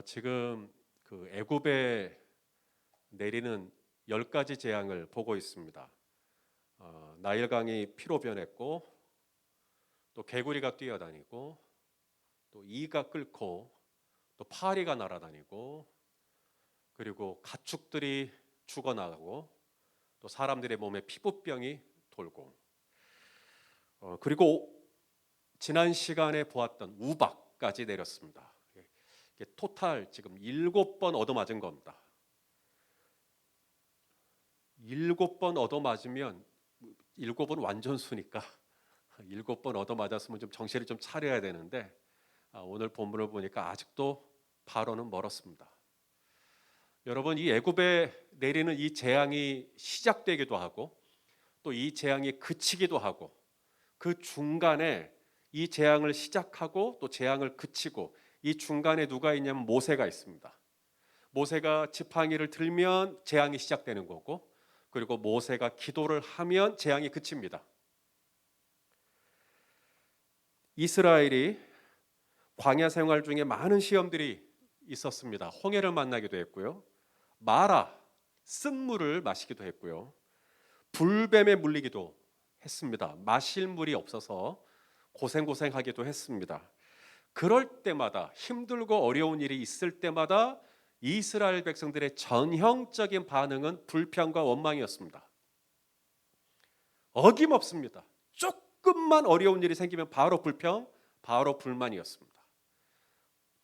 지금 그 애굽에 내리는 10가지 재앙을 보고 있습니다. 나일강이 피로 변했고, 또 개구리가 뛰어다니고, 또 이가 끓고, 또 파리가 날아다니고, 그리고 가축들이 죽어나가고, 또 사람들의 몸에 피부병이 돌고, 그리고 지난 시간에 보았던 우박까지 내렸습니다. 이게 토탈 지금 7번 얻어맞은 겁니다. 7번 얻어맞으면 7은 완전수니까 7번 얻어맞았으면 좀 정신을 좀 차려야 되는데, 오늘 본문을 보니까 아직도 바로는 멀었습니다. 여러분, 이 애굽에 내리는 이 재앙이 시작되기도 하고 또 이 재앙이 그치기도 하고, 그 중간에 이 재앙을 시작하고 또 재앙을 그치고 이 중간에 누가 있냐면 모세가 있습니다. 모세가 지팡이를 들면 재앙이 시작되는 거고, 그리고 모세가 기도를 하면 재앙이 그칩니다. 이스라엘이 광야 생활 중에 많은 시험들이 있었습니다. 홍해를 만나기도 했고요, 마라, 쓴물을 마시기도 했고요, 불뱀에 물리기도 했습니다. 마실 물이 없어서 고생하기도 했습니다. 그럴 때마다, 힘들고 어려운 일이 있을 때마다 이스라엘 백성들의 전형적인 반응은 불평과 원망이었습니다. 어김없습니다. 조금만 어려운 일이 생기면 바로 불평, 바로 불만이었습니다.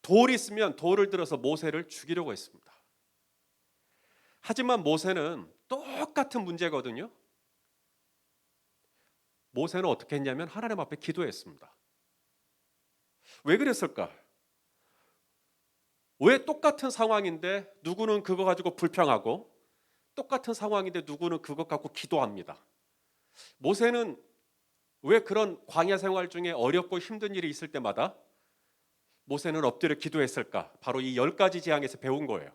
돌이 있으면 돌을 들어서 모세를 죽이려고 했습니다. 하지만 모세는 똑같은 문제거든요. 모세는 어떻게 했냐면 하나님 앞에 기도했습니다. 왜 그랬을까? 왜 똑같은 상황인데 누구는 그거 가지고 불평하고, 똑같은 상황인데 누구는 그것 갖고 기도합니다. 모세는 왜 그런 광야 생활 중에 어렵고 힘든 일이 있을 때마다 모세는 엎드려 기도했을까? 바로 이 10가지 재앙에서 배운 거예요.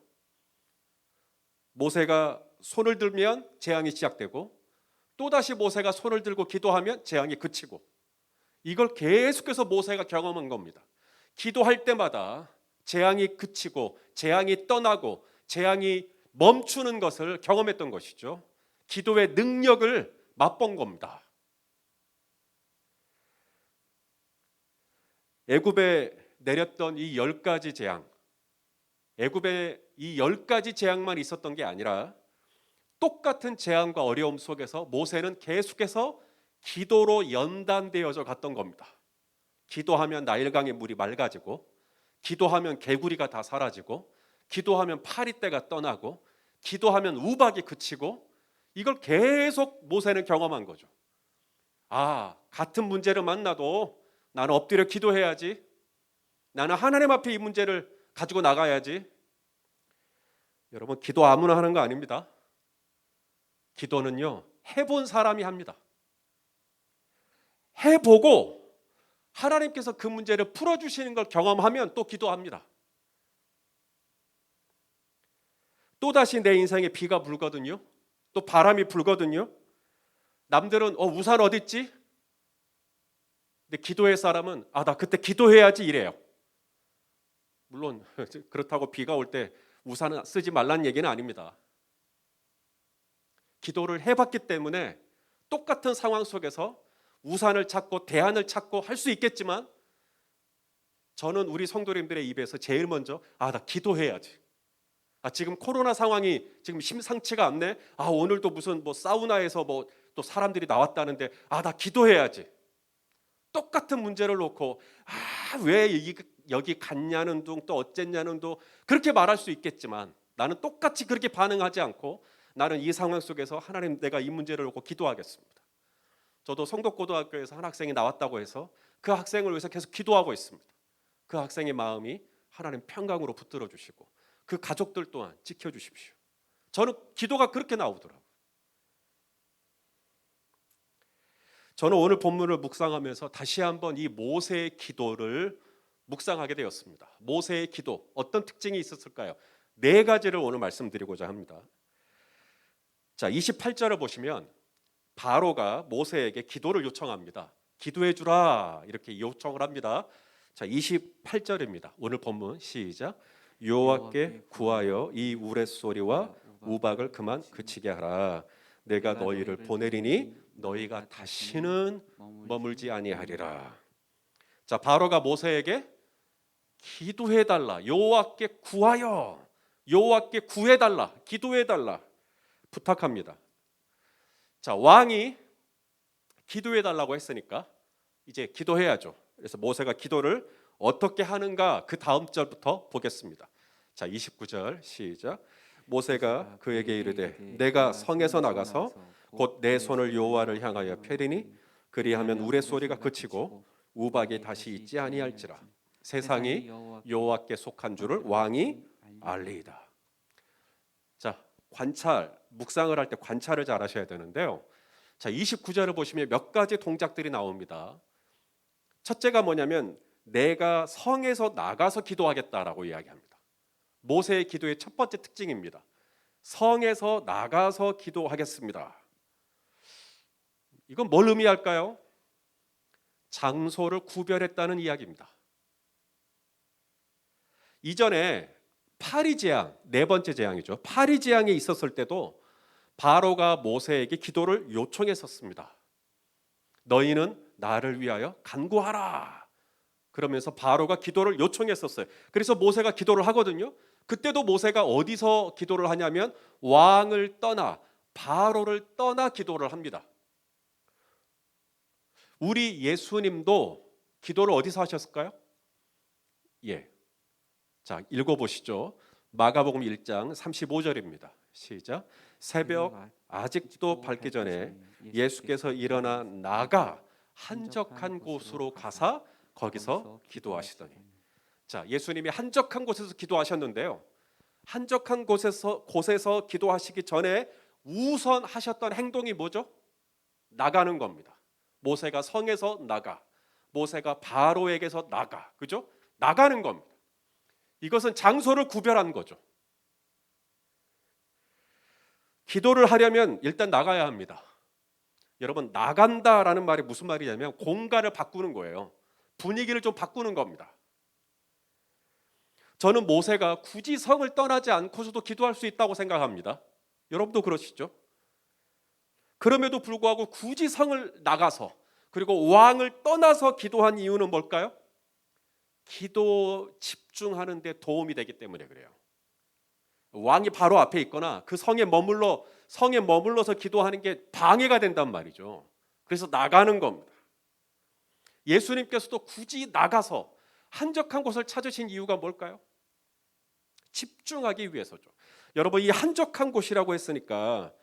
모세가 손을 들면 재앙이 시작되고, 또다시 모세가 손을 들고 기도하면 재앙이 그치고, 이걸 계속해서 모세가 경험한 겁니다. 기도할 때마다 재앙이 그치고 재앙이 떠나고 재앙이 멈추는 것을 경험했던 것이죠. 기도의 능력을 맛본 겁니다. 애굽에 내렸던 이 10가지 재앙, 애굽에 이 10가지 재앙만 있었던 게 아니라 똑같은 재앙과 어려움 속에서 모세는 계속해서 기도로 연단되어져 갔던 겁니다. 기도하면 나일강의 물이 맑아지고, 기도하면 개구리가 다 사라지고, 기도하면 파리떼가 떠나고, 기도하면 우박이 그치고, 이걸 계속 모세는 경험한 거죠. 같은 문제를 만나도 나는 엎드려 기도해야지, 나는 하나님 앞에 이 문제를 가지고 나가야지. 여러분, 기도 아무나 하는 거 아닙니다. 기도는요, 해본 사람이 합니다. 해보고 하나님께서 그 문제를 풀어주시는 걸 경험하면 또 기도합니다. 또다시 내 인생에 비가 불거든요, 또 바람이 불거든요. 남들은 우산 어디 있지? 근데 기도의 사람은 나 그때 기도해야지 이래요. 물론 그렇다고 비가 올 때 우산은 쓰지 말라는 얘기는 아닙니다. 기도를 해봤기 때문에 똑같은 상황 속에서 우산을 찾고 대안을 찾고 할 수 있겠지만, 저는 우리 성도님들의 입에서 제일 먼저 나 기도해야지, 지금 코로나 상황이 지금 심상치가 않네, 오늘도 무슨 사우나에서 또 사람들이 나왔다는데 나 기도해야지. 똑같은 문제를 놓고 왜 여기 갔냐는 둥 또 어쨌냐는 둥 그렇게 말할 수 있겠지만, 나는 똑같이 그렇게 반응하지 않고 나는 이 상황 속에서 하나님, 내가 이 문제를 놓고 기도하겠습니다. 저도 성덕고등학교에서 한 학생이 나왔다고 해서 그 학생을 위해서 계속 기도하고 있습니다. 그 학생의 마음이 하나님 평강으로 붙들어 주시고 그 가족들 또한 지켜주십시오. 저는 기도가 그렇게 나오더라고요. 저는 오늘 본문을 묵상하면서 다시 한번 이 모세의 기도를 묵상하게 되었습니다. 모세의 기도, 어떤 특징이 있었을까요? 4가지를 오늘 말씀드리고자 합니다. 자, 28절을 보시면 바로가 모세에게 기도를 요청합니다. 기도해 주라, 이렇게 요청을 합니다. 자, 28절입니다. 오늘 본문 시작. 여호와께 구하여 이 우레소리와 우박을 그만 그치게 하라. 내가 너희를 보내리니 너희가 다시는 머물지 아니하리라. 자, 바로가 모세에게 기도해 달라, 여호와께 구하여, 여호와께 구해 달라, 기도해 달라 부탁합니다. 자, 왕이 기도해 달라고 했으니까 이제 기도해야죠. 그래서 모세가 기도를 어떻게 하는가 그 다음 절부터 보겠습니다. 자, 29절 시작. 모세가 그에게 이르되 내가 성에서 나가서 곧 내 손을 여호와를 향하여 펴리니 그리하면 우레소리가 그치고 우박이 다시 있지 아니할지라. 세상이 여호와께 속한 줄을 왕이 알리이다. 자, 관찰, 묵상을 할 때 관찰을 잘 하셔야 되는데요. 자, 29절을 보시면 몇 가지 동작들이 나옵니다. 첫째가 뭐냐면 내가 성에서 나가서 기도하겠다라고 이야기합니다. 모세의 기도의 첫 번째 특징입니다. 성에서 나가서 기도하겠습니다. 이건 뭘 의미할까요? 장소를 구별했다는 이야기입니다. 이전에 파리 재앙, 네 번째 재앙이죠. 파리 재앙이 있었을 때도 바로가 모세에게 기도를 요청했었습니다. 너희는 나를 위하여 간구하라. 그러면서 바로가 기도를 요청했었어요. 그래서 모세가 기도를 하거든요. 그때도 모세가 어디서 기도를 하냐면 왕을 떠나, 바로를 떠나 기도를 합니다. 우리 예수님도 기도를 어디서 하셨을까요? 예. 자, 읽어보시죠. 마가복음 1장 35절입니다. 시작. 새벽 아직도 밝기 전에 예수께서 일어나 나가 한적한 곳으로 가사 거기서 기도하시더니. 자, 예수님이 한적한 곳에서 기도하셨는데요. 한적한 곳에서 기도하시기 전에 우선 하셨던 행동이 뭐죠? 나가는 겁니다. 모세가 성에서 나가, 모세가 바로에게서 나가, 그죠? 나가는 겁니다. 이것은 장소를 구별한 거죠. 기도를 하려면 일단 나가야 합니다. 여러분, 나간다라는 말이 무슨 말이냐면 공간을 바꾸는 거예요. 분위기를 좀 바꾸는 겁니다. 저는 모세가 굳이 성을 떠나지 않고서도 기도할 수 있다고 생각합니다. 여러분도 그러시죠? 그럼에도 불구하고 굳이 성을 나가서 그리고 왕을 떠나서 기도한 이유는 뭘까요? 기도 집중하는 데 도움이 되기 때문에 그래요. 왕이 바로 앞에 있거나 그 성에 머물러서 기도하는 게 방해가 된단 말이죠. 그래서 나가는 겁니다. 예수님께서도 굳이 나가서 한적한 곳을 찾으신 이유가 뭘까요? 집중하기 위해서죠. 여러분, 이 한적한 곳이라고 했으니까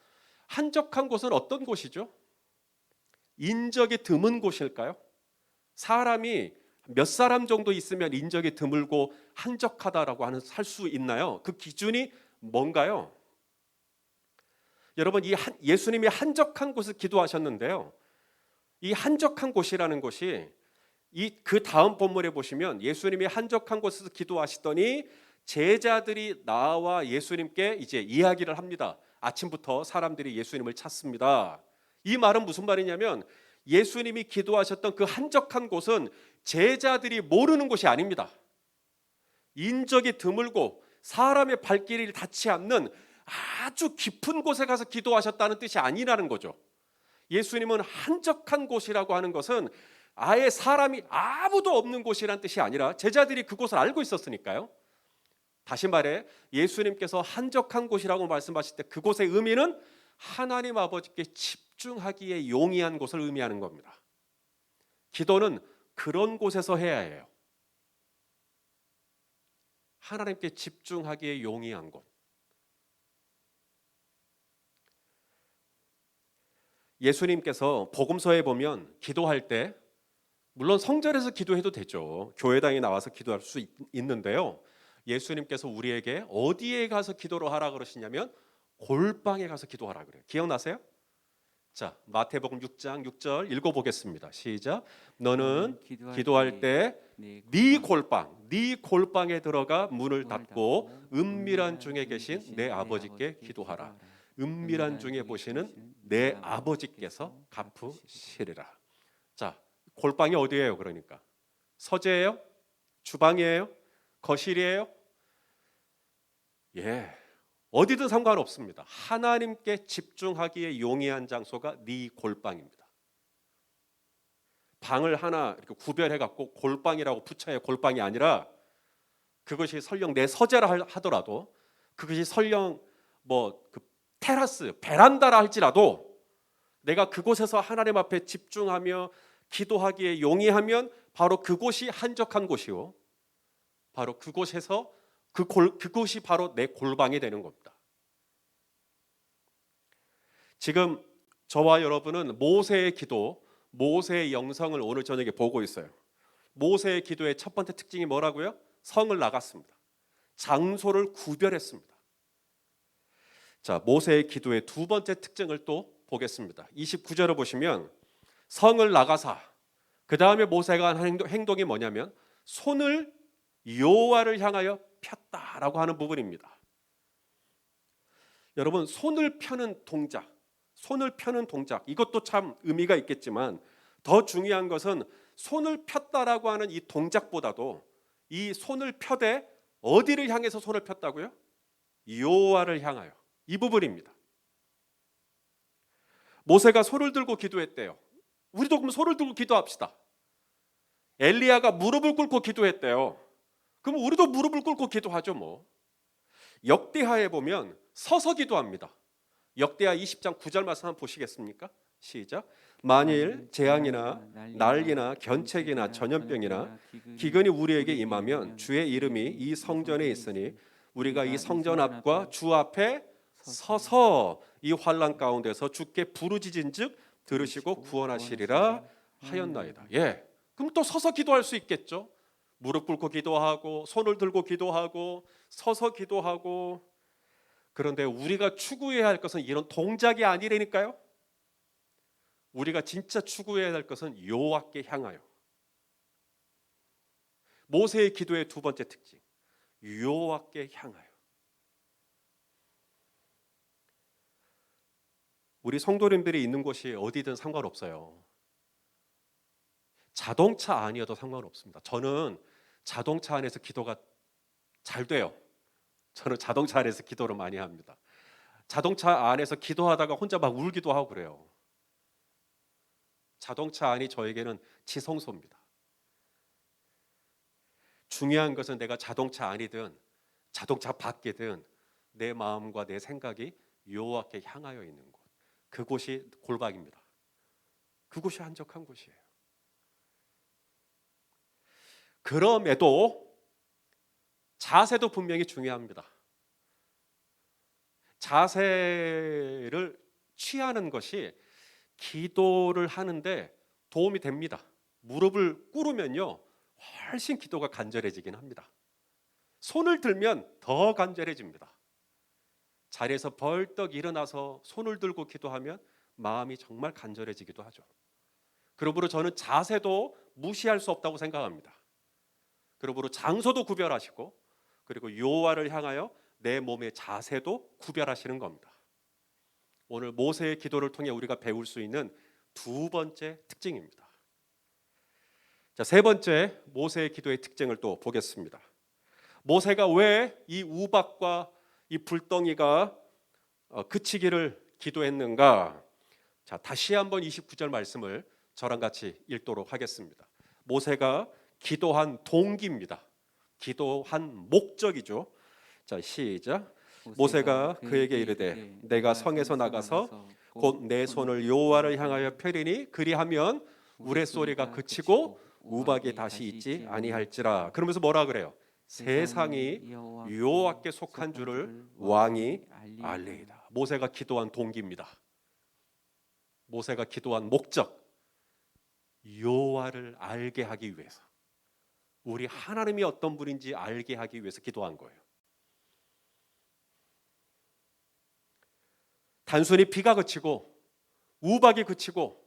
한적한 곳은 어떤 곳이죠? 인적이 드문 곳일까요? 사람이 몇 사람 정도 있으면 인적이 드물고 한적하다라고 할 수 있나요? 그 기준이 뭔가요? 여러분, 예수님이 한적한 곳을 기도하셨는데요. 이 한적한 곳이라는 곳이 그 다음 본문에 보시면 예수님이 한적한 곳에서 기도하시더니 제자들이 나와 예수님께 이제 이야기를 합니다. 아침부터 사람들이 예수님을 찾습니다. 이 말은 무슨 말이냐면 예수님이 기도하셨던 그 한적한 곳은 제자들이 모르는 곳이 아닙니다. 인적이 드물고 사람의 발길이 닿지 않는 아주 깊은 곳에 가서 기도하셨다는 뜻이 아니라는 거죠. 예수님은 한적한 곳이라고 하는 것은 아예 사람이 아무도 없는 곳이라는 뜻이 아니라 제자들이 그곳을 알고 있었으니까요. 다시 말해 예수님께서 한적한 곳이라고 말씀하실 때 그곳의 의미는 하나님 아버지께 집중하기에 용이한 곳을 의미하는 겁니다. 기도는 그런 곳에서 해야 해요. 하나님께 집중하기에 용이한 곳. 예수님께서 복음서에 보면 기도할 때 물론 성전에서 기도해도 되죠. 교회당에 나와서 기도할 수 있는데요. 예수님께서 우리에게 어디에 가서 기도를 하라 그러시냐면 골방에 가서 기도하라 그래요. 기억나세요? 자, 마태복음 6장 6절 읽어보겠습니다. 시작. 너는 기도할 때 네 골방에 들어가 문을 닫고 은밀한 중에 계신 내 아버지께 기도하라. 은밀한 중에 보시는 내 아버지께서 갚으시리라. 자, 골방이 어디예요? 그러니까 서재예요? 주방이에요? 거실이에요? 예, 어디든 상관없습니다. 하나님께 집중하기에 용이한 장소가 네 골방입니다. 방을 하나 이렇게 구별해 갖고 골방이라고 붙여야 골방이 아니라, 그것이 설령 내 서재라 하더라도, 그것이 설령 그 테라스, 베란다라 할지라도, 내가 그곳에서 하나님 앞에 집중하며 기도하기에 용이하면 바로 그곳이 한적한 곳이요, 바로 그곳에서 그곳이 바로 내 골방이 되는 겁니다. 지금 저와 여러분은 모세의 기도, 모세의 영성을 오늘 저녁에 보고 있어요. 모세의 기도의 첫 번째 특징이 뭐라고요? 성을 나갔습니다. 장소를 구별했습니다. 자, 모세의 기도의 두 번째 특징을 또 보겠습니다. 29절을 보시면 성을 나가사, 그 다음에 모세가 한 행동이 뭐냐면 손을 여호와를 향하여 폈다라고 하는 부분입니다. 여러분, 손을 펴는 동작, 이것도 참 의미가 있겠지만 더 중요한 것은 손을 폈다라고 하는 이 동작보다도 이 손을 펴되 어디를 향해서 손을 폈다고요? 여호와를 향하여, 이 부분입니다. 모세가 손을 들고 기도했대요. 우리도 그럼 손을 들고 기도합시다. 엘리야가 무릎을 꿇고 기도했대요. 그럼 우리도 무릎을 꿇고 기도하죠 뭐. 역대하에 보면 서서 기도합니다. 역대하 20장 9절 말씀 한번 보시겠습니까? 시작. 만일 재앙이나 난리나 견책이나 전염병이나 기근이 우리에게 임하면 주의 이름이 이 성전에 있으니 우리가 이 성전 앞과 주 앞에 서서 이 환난 가운데서 주께 부르짖은즉 들으시고 구원하시리라 하였나이다. 예, 그럼 또 서서 기도할 수 있겠죠. 무릎 꿇고 기도하고 손을 들고 기도하고 서서 기도하고. 그런데 우리가 추구해야 할 것은 이런 동작이 아니라니까요. 우리가 진짜 추구해야 할 것은 여호와께 향하여. 모세의 기도의 두 번째 특징, 여호와께 향하여. 우리 성도님들이 있는 곳이 어디든 상관없어요. 자동차 안이어도 상관없습니다. 저는 자동차 안에서 기도가 잘 돼요. 저는 자동차 안에서 기도를 많이 합니다. 자동차 안에서 기도하다가 혼자 막 울기도 하고 그래요. 자동차 안이 저에게는 지성소입니다. 중요한 것은 내가 자동차 안이든 자동차 밖이든 내 마음과 내 생각이 여호와께 향하여 있는 곳, 그곳이 골방입니다. 그곳이 한적한 곳이에요. 그럼에도 자세도 분명히 중요합니다. 자세를 취하는 것이 기도를 하는데 도움이 됩니다. 무릎을 꿇으면요 훨씬 기도가 간절해지긴 합니다. 손을 들면 더 간절해집니다. 자리에서 벌떡 일어나서 손을 들고 기도하면 마음이 정말 간절해지기도 하죠. 그러므로 저는 자세도 무시할 수 없다고 생각합니다. 그러므로 장소도 구별하시고, 그리고 여호와를 향하여 내 몸의 자세도 구별하시는 겁니다. 오늘 모세의 기도를 통해 우리가 배울 수 있는 두 번째 특징입니다. 자, 세 번째 모세의 기도의 특징을 또 보겠습니다. 모세가 왜 이 우박과 이 불덩이가 그치기를 기도했는가? 자, 다시 한번 29절 말씀을 저랑 같이 읽도록 하겠습니다. 모세가 기도한 동기입니다. 기도한 목적이죠. 자, 시작. 모세가 그에게 이르되 내가 성에서 나가서 곧 내 손을 여호와를 향하여 펴리니 그리하면 우레소리가 그치고 우박이 다시 있지 아니할지라. 그러면서 뭐라 그래요? 세상이 여호와께 속한 줄을 왕이 알리이다. 모세가 기도한 동기입니다. 모세가 기도한 목적, 여호와를 알게 하기 위해서, 우리 하나님이 어떤 분인지 알게 하기 위해서 기도한 거예요. 단순히 비가 그치고 우박이 그치고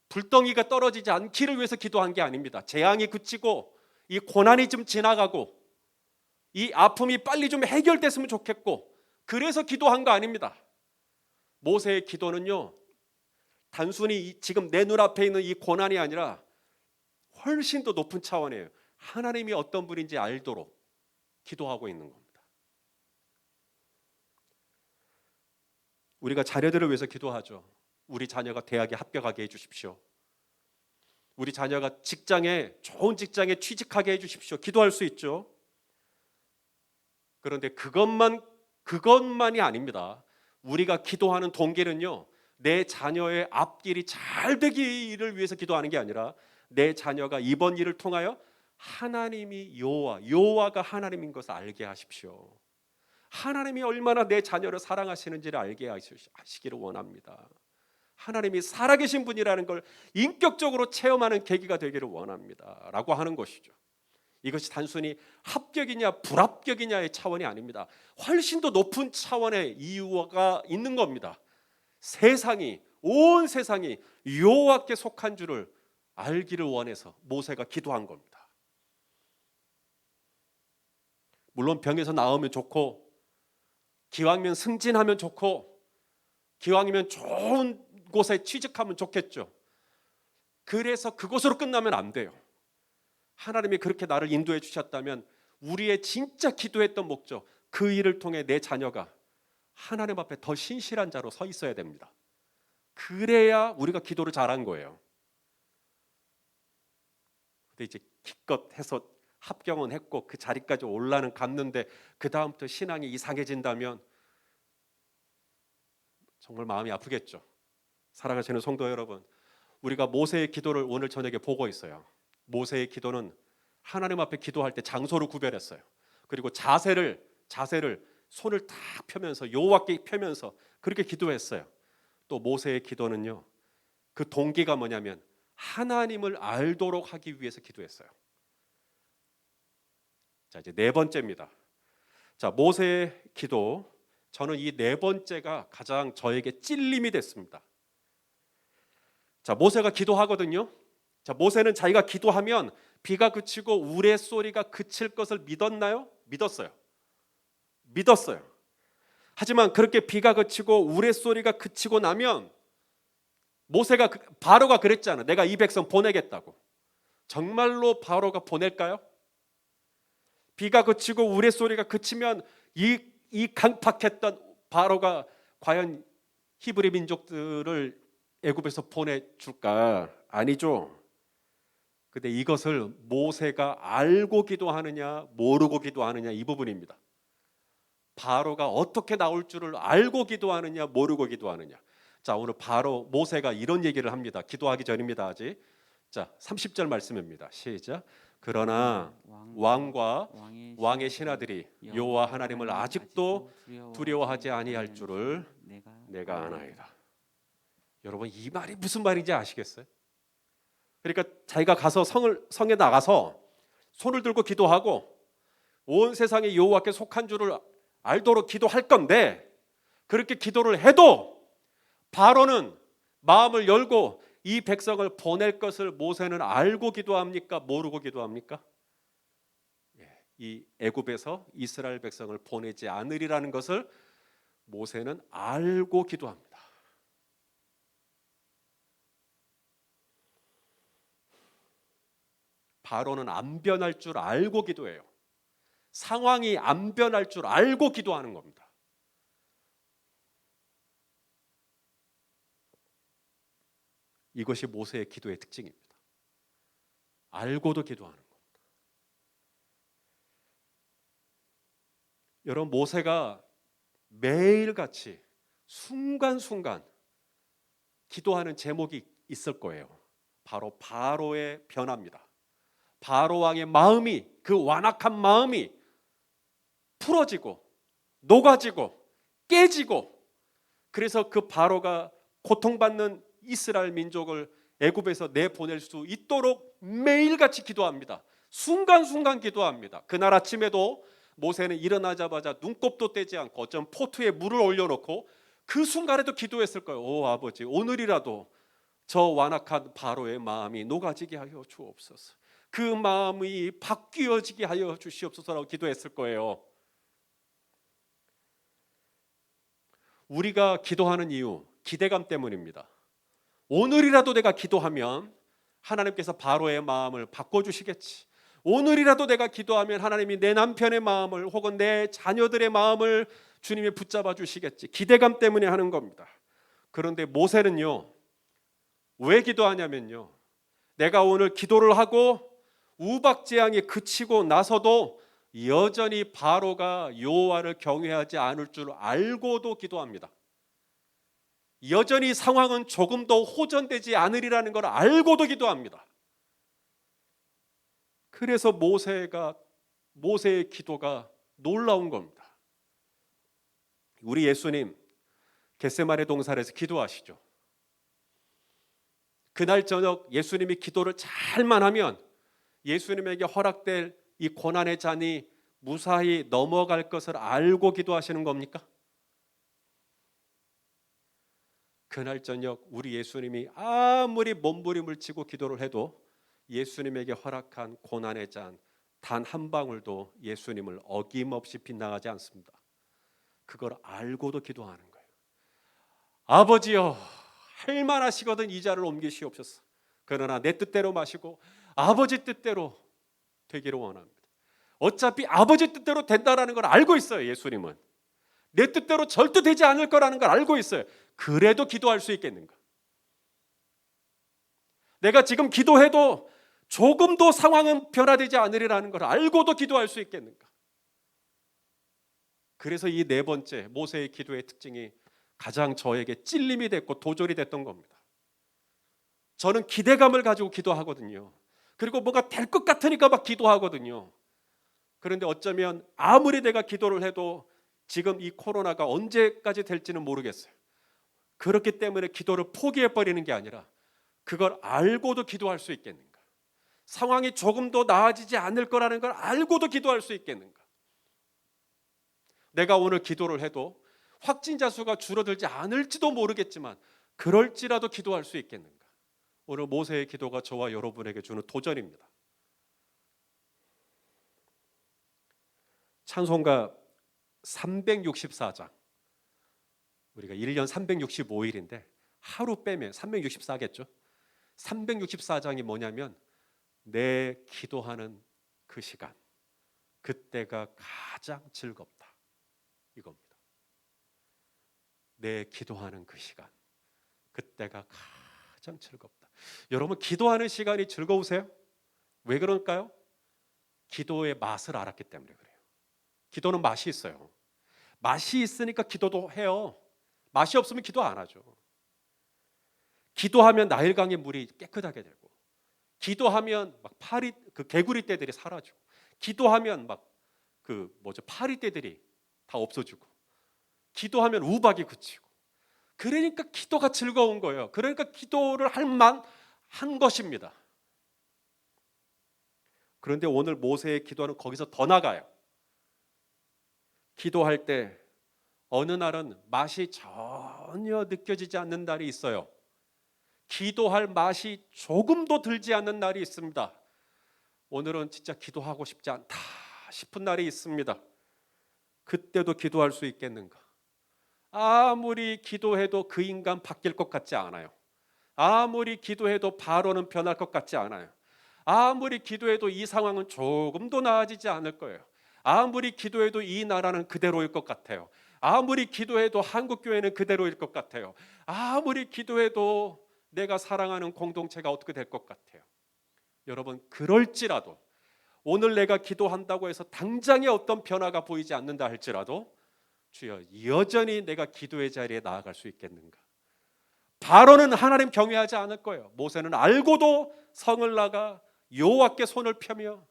불덩이가 떨어지지 않기를 위해서 기도한 게 아닙니다. 재앙이 그치고 이 고난이 좀 지나가고 이 아픔이 빨리 좀 해결됐으면 좋겠고 그래서 기도한 거 아닙니다. 모세의 기도는요, 단순히 지금 내 눈앞에 있는 이 고난이 아니라 훨씬 더 높은 차원이에요. 하나님이 어떤 분인지 알도록 기도하고 있는 겁니다. 우리가 자녀들을 위해서 기도하죠. 우리 자녀가 대학에 합격하게 해주십시오. 우리 자녀가 좋은 직장에 취직하게 해주십시오. 기도할 수 있죠. 그런데 그것만이 아닙니다. 우리가 기도하는 동기는요, 내 자녀의 앞길이 잘 되기를 위해서 기도하는 게 아니라 내 자녀가 이번 일을 통하여 하나님이 여호와가 하나님인 것을 알게 하십시오. 하나님이 얼마나 내 자녀를 사랑하시는지를 알게 하시기를 원합니다. 하나님이 살아계신 분이라는 걸 인격적으로 체험하는 계기가 되기를 원합니다 라고 하는 것이죠. 이것이 단순히 합격이냐 불합격이냐의 차원이 아닙니다. 훨씬 더 높은 차원의 이유가 있는 겁니다. 온 세상이 여호와께 속한 줄을 알기를 원해서 모세가 기도한 겁니다. 물론 병에서 나으면 좋고, 기왕이면 승진하면 좋고, 기왕이면 좋은 곳에 취직하면 좋겠죠. 그래서 그곳으로 끝나면 안 돼요. 하나님이 그렇게 나를 인도해 주셨다면 우리의 진짜 기도했던 목적, 그 일을 통해 내 자녀가 하나님 앞에 더 신실한 자로 서 있어야 됩니다. 그래야 우리가 기도를 잘한 거예요. 근데 이제 기껏 해서 합격은 했고 그 자리까지 갔는데 그 다음부터 신앙이 이상해진다면 정말 마음이 아프겠죠. 사랑하시는 성도 여러분, 우리가 모세의 기도를 오늘 저녁에 보고 있어요. 모세의 기도는 하나님 앞에 기도할 때 장소를 구별했어요. 그리고 자세를 손을 딱 펴면서 여호와께 펴면서 그렇게 기도했어요. 또 모세의 기도는요, 그 동기가 뭐냐면 하나님을 알도록 하기 위해서 기도했어요. 자, 이제 네 번째입니다. 자, 모세의 기도, 저는 이 네 번째가 가장 저에게 찔림이 됐습니다. 자, 모세가 기도하거든요. 자, 모세는 자기가 기도하면 비가 그치고 우레소리가 그칠 것을 믿었나요? 믿었어요. 하지만 그렇게 비가 그치고 우레소리가 그치고 나면 바로가 그랬잖아. 내가 이 백성 보내겠다고. 정말로 바로가 보낼까요? 비가 그치고 우레소리가 그치면 이 강팍했던 바로가 과연 히브리 민족들을 애굽에서 보내줄까? 아니죠. 근데 이것을 모세가 알고 기도하느냐 모르고 기도하느냐 이 부분입니다. 바로가 어떻게 나올 줄을 알고 기도하느냐 모르고 기도하느냐. 자, 오늘 모세가 이런 얘기를 합니다. 기도하기 전입니다. 아직. 자, 30절 말씀입니다. 시작. 그러나 왕과 왕의 신하들이 여호와 하나님을 아직도 두려워하지 아니할 줄을 내가 아나이다. 여러분, 이 말이 무슨 말인지 아시겠어요? 그러니까 자기가 가서 성에 나가서 손을 들고 기도하고 온 세상에 여호와께 속한 줄을 알도록 기도할 건데, 그렇게 기도를 해도 바로는 마음을 열고 이 백성을 보낼 것을 모세는 알고 기도합니까? 모르고 기도합니까? 이 애굽에서 이스라엘 백성을 보내지 않으리라는 것을 모세는 알고 기도합니다. 바로는 안 변할 줄 알고 기도해요. 상황이 안 변할 줄 알고 기도하는 겁니다. 이것이 모세의 기도의 특징입니다. 알고도 기도하는 겁니다. 여러분, 모세가 매일같이 순간순간 기도하는 제목이 있을 거예요. 바로 바로의 변화입니다. 바로 왕의 마음이, 그 완악한 마음이 풀어지고 녹아지고 깨지고, 그래서 그 바로가 고통받는 이스라엘 민족을 애굽에서 내보낼 수 있도록 매일같이 기도합니다. 순간순간 기도합니다. 그날 아침에도 모세는 일어나자마자 눈곱도 떼지 않고 어쩜 포트에 물을 올려놓고 그 순간에도 기도했을 거예요. 오 아버지, 오늘이라도 저 완악한 바로의 마음이 녹아지게 하여 주옵소서. 그 마음이 바뀌어지게 하여 주시옵소서라고 기도했을 거예요. 우리가 기도하는 이유, 기대감 때문입니다. 오늘이라도 내가 기도하면 하나님께서 바로의 마음을 바꿔주시겠지. 오늘이라도 내가 기도하면 하나님이 내 남편의 마음을 혹은 내 자녀들의 마음을 주님이 붙잡아 주시겠지. 기대감 때문에 하는 겁니다. 그런데 모세는요, 왜 기도하냐면요, 내가 오늘 기도를 하고 우박재앙이 그치고 나서도 여전히 바로가 여호와를 경외하지 않을 줄 알고도 기도합니다. 여전히 상황은 조금 더 호전되지 않으리라는 걸 알고도 기도합니다. 그래서 모세의 기도가 놀라운 겁니다. 우리 예수님 겟세마네 동산에서 기도하시죠. 그날 저녁 예수님이 기도를 잘만 하면 예수님에게 허락될 이 고난의 잔이 무사히 넘어갈 것을 알고 기도하시는 겁니까? 그날 저녁 우리 예수님이 아무리 몸부림을 치고 기도를 해도 예수님에게 허락한 고난의 잔 단 한 방울도 예수님을 어김없이 빗나가지 않습니다. 그걸 알고도 기도하는 거예요. 아버지여, 할만하시거든 이 잔을 옮기시옵소서. 그러나 내 뜻대로 마시고 아버지 뜻대로 되기를 원합니다. 어차피 아버지 뜻대로 된다라는 걸 알고 있어요. 예수님은 내 뜻대로 절대 되지 않을 거라는 걸 알고 있어요. 그래도 기도할 수 있겠는가? 내가 지금 기도해도 조금도 상황은 변화되지 않으리라는 걸 알고도 기도할 수 있겠는가? 그래서 이 네 번째 모세의 기도의 특징이 가장 저에게 찔림이 됐고 도전이 됐던 겁니다. 저는 기대감을 가지고 기도하거든요. 그리고 뭐가 될 것 같으니까 막 기도하거든요. 그런데 어쩌면 아무리 내가 기도를 해도 지금 이 코로나가 언제까지 될지는 모르겠어요. 그렇기 때문에 기도를 포기해버리는 게 아니라 그걸 알고도 기도할 수 있겠는가? 상황이 조금 더 나아지지 않을 거라는 걸 알고도 기도할 수 있겠는가? 내가 오늘 기도를 해도 확진자 수가 줄어들지 않을지도 모르겠지만 그럴지라도 기도할 수 있겠는가? 오늘 모세의 기도가 저와 여러분에게 주는 도전입니다. 찬송가 364장, 우리가 1년 365일인데 하루 빼면 364겠죠. 364장이 뭐냐면 내 기도하는 그 시간, 그때가 가장 즐겁다 이겁니다. 내 기도하는 그 시간, 그때가 가장 즐겁다. 여러분 기도하는 시간이 즐거우세요? 왜 그럴까요? 기도의 맛을 알았기 때문에 그래요. 기도는 맛이 있어요. 맛이 있으니까 기도도 해요. 맛이 없으면 기도 안 하죠. 기도하면 나일강의 물이 깨끗하게 되고, 기도하면 막 개구리 떼들이 사라지고, 기도하면 막 파리 떼들이 다 없어지고, 기도하면 우박이 그치고. 그러니까 기도가 즐거운 거예요. 그러니까 기도를 할 만한 것입니다. 그런데 오늘 모세의 기도는 거기서 더 나가요. 기도할 때 어느 날은 맛이 전혀 느껴지지 않는 날이 있어요. 기도할 맛이 조금도 들지 않는 날이 있습니다. 오늘은 진짜 기도하고 싶지 않다 싶은 날이 있습니다. 그때도 기도할 수 있겠는가? 아무리 기도해도 그 인간 바뀔 것 같지 않아요. 아무리 기도해도 바로는 변할 것 같지 않아요. 아무리 기도해도 이 상황은 조금도 나아지지 않을 거예요. 아무리 기도해도 이 나라는 그대로일 것 같아요. 아무리 기도해도 한국교회는 그대로일 것 같아요. 아무리 기도해도 내가 사랑하는 공동체가 어떻게 될 것 같아요. 여러분, 그럴지라도 오늘 내가 기도한다고 해서 당장에 어떤 변화가 보이지 않는다 할지라도 주여, 여전히 내가 기도의 자리에 나아갈 수 있겠는가? 바로는 하나님 경외하지 않을 거예요. 모세는 알고도 성을 나가 여호와께 손을 펴며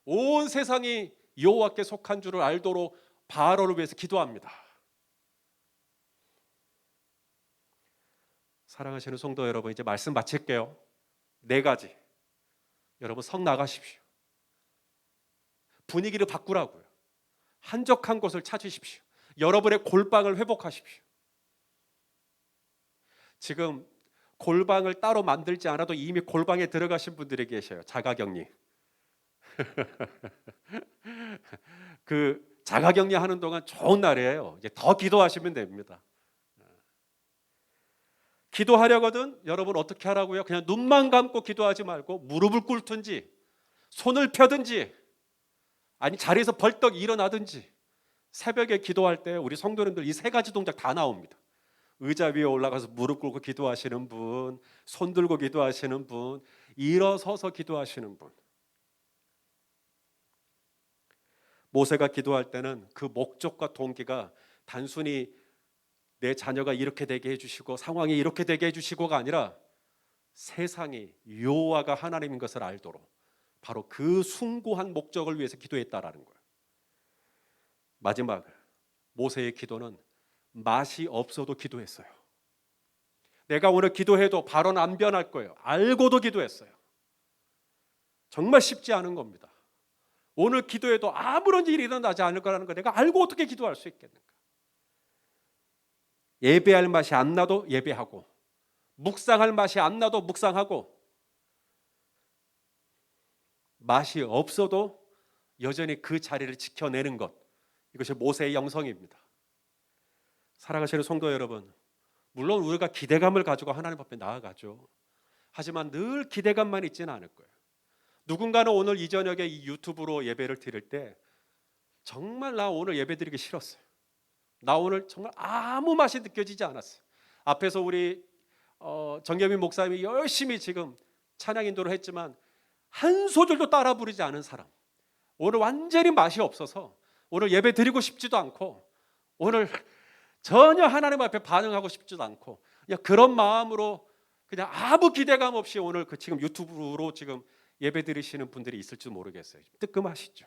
온 세상이 여호와께 속한 줄을 알도록 바로를 위해서 기도합니다. 사랑하시는 성도 여러분, 이제 말씀 마칠게요. 4가지. 여러분 성 나가십시오. 분위기를 바꾸라고요. 한적한 곳을 찾으십시오. 여러분의 골방을 회복하십시오. 지금 골방을 따로 만들지 않아도 이미 골방에 들어가신 분들이 계셔요. 자가격리. 그 자가격리 하는 동안 좋은 날이에요. 이제 더 기도하시면 됩니다. 기도하려거든 여러분 어떻게 하라고요? 그냥 눈만 감고 기도하지 말고 무릎을 꿇든지 손을 펴든지 아니 자리에서 벌떡 일어나든지 새벽에 기도할 때 우리 성도님들 이 세 가지 동작 다 나옵니다. 의자 위에 올라가서 무릎 꿇고 기도하시는 분, 손 들고 기도하시는 분, 일어서서 기도하시는 분. 모세가 기도할 때는 그 목적과 동기가 단순히 내 자녀가 이렇게 되게 해주시고 상황이 이렇게 되게 해주시고가 아니라 세상이 여호와가 하나님인 것을 알도록 바로 그 숭고한 목적을 위해서 기도했다라는 거예요. 마지막 모세의 기도는 맛이 없어도 기도했어요. 내가 오늘 기도해도 바로는 안 변할 거예요. 알고도 기도했어요. 정말 쉽지 않은 겁니다. 오늘 기도해도 아무런 일이 일어나지 않을 거라는 거 내가 알고 어떻게 기도할 수 있겠는가? 예배할 맛이 안 나도 예배하고, 묵상할 맛이 안 나도 묵상하고, 맛이 없어도 여전히 그 자리를 지켜내는 것, 이것이 모세의 영성입니다. 사랑하시는 성도 여러분, 물론 우리가 기대감을 가지고 하나님 앞에 나아가죠. 하지만 늘 기대감만 있지는 않을 거예요. 누군가는 오늘 이 저녁에 이 유튜브로 예배를 드릴 때 정말 나 오늘 예배 드리기 싫었어요. 나 오늘 정말 아무 맛이 느껴지지 않았어요. 앞에서 우리 정겸인 목사님이 열심히 지금 찬양 인도를 했지만 한 소절도 따라 부르지 않은 사람, 오늘 완전히 맛이 없어서 오늘 예배 드리고 싶지도 않고 오늘 전혀 하나님 앞에 반응하고 싶지도 않고 그냥 그런 마음으로 그냥 아무 기대감 없이 오늘 그 지금 유튜브로 지금 예배 드리시는 분들이 있을지 모르겠어요. 뜨끔하시죠?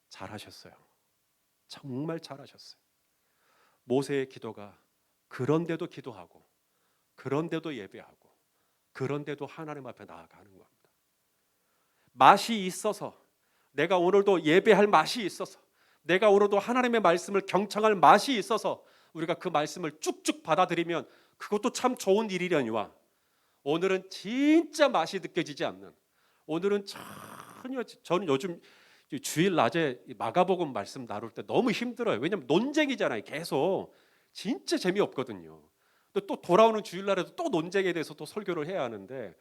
잘하셨어요. 정말 잘하셨어요. 모세의 기도가 그런데도 기도하고 그런데도 예배하고 그런데도 하나님 앞에 나아가는 겁니다. 맛이 있어서, 내가 오늘도 예배할 맛이 있어서, 내가 오늘도 하나님의 말씀을 경청할 맛이 있어서 우리가 그 말씀을 쭉쭉 받아들이면 그것도 참 좋은 일이려니와, 오늘은 진짜 맛이 느껴지지 않는, 오늘은 전혀, 저는 요즘 주일 낮에 마가복음 말씀 나눌 때 너무 힘들어요. 왜냐하면 논쟁이잖아요. 계속 진짜 재미없거든요. 또 돌아오는 주일날에도 또 논쟁에 대해서 또 설교를 해야 하는데,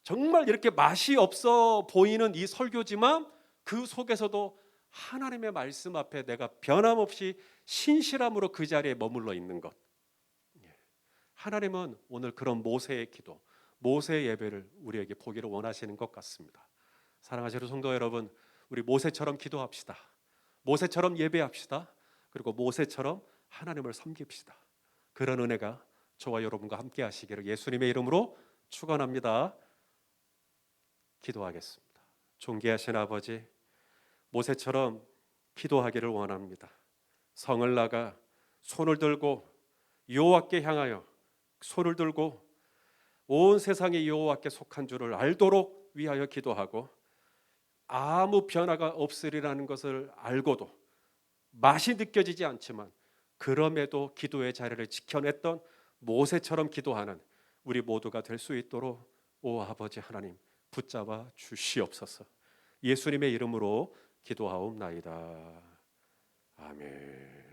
정말 이렇게 맛이 없어 보이는 이 설교지만 그 속에서도 하나님의 말씀 앞에 내가 변함없이 신실함으로 그 자리에 머물러 있는 것. 하나님은 오늘 그런 모세의 기도, 모세의 예배를 우리에게 보기를 원하시는 것 같습니다. 사랑하시는 성도 여러분, 우리 모세처럼 기도합시다. 모세처럼 예배합시다. 그리고 모세처럼 하나님을 섬깁시다. 그런 은혜가 저와 여러분과 함께 하시기를 예수님의 이름으로 축원합니다. 기도하겠습니다. 존귀하신 아버지, 모세처럼 기도하기를 원합니다. 성을 나가 손을 들고 여호와께 향하여 손을 들고 온 세상이 여호와께 속한 줄을 알도록 위하여 기도하고, 아무 변화가 없으리라는 것을 알고도 맛이 느껴지지 않지만 그럼에도 기도의 자리를 지켜냈던 모세처럼 기도하는 우리 모두가 될 수 있도록 오 아버지 하나님 붙잡아 주시옵소서. 예수님의 이름으로 기도하옵나이다. 아멘.